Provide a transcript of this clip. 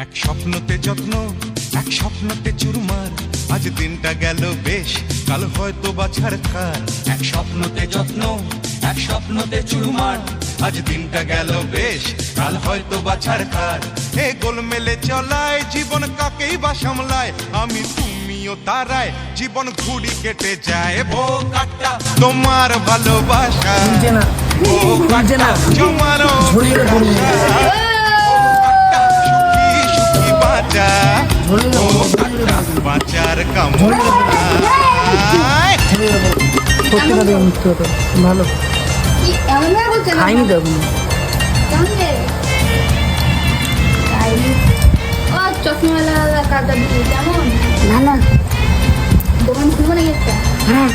এক স্বপ্নতে যত্ন, এক স্বপ্নতে চুরমার, আজ দিনটা গেল বেশ, কাল হয়তো বাছার খার। এক স্বপ্নতে যত্ন, এক স্বপ্নতে চুরমার, আজ দিনটা গেল বেশ, কাল হয়তো বাছার খার। এ গোলমেলে চলায় জীবন কাকেই বা সামলায়, আমি তুমিও তারায় জীবন ঘুড়ি কেটে যায়। ও কাটা তোমার ভালোবাসা, ও কাটা তোমারও বাঁচার ভালো খাইনি তো চশমাওয়ালা কাজটা কেমন? না না দোকান খুলবো নাকি একটা? হ্যাঁ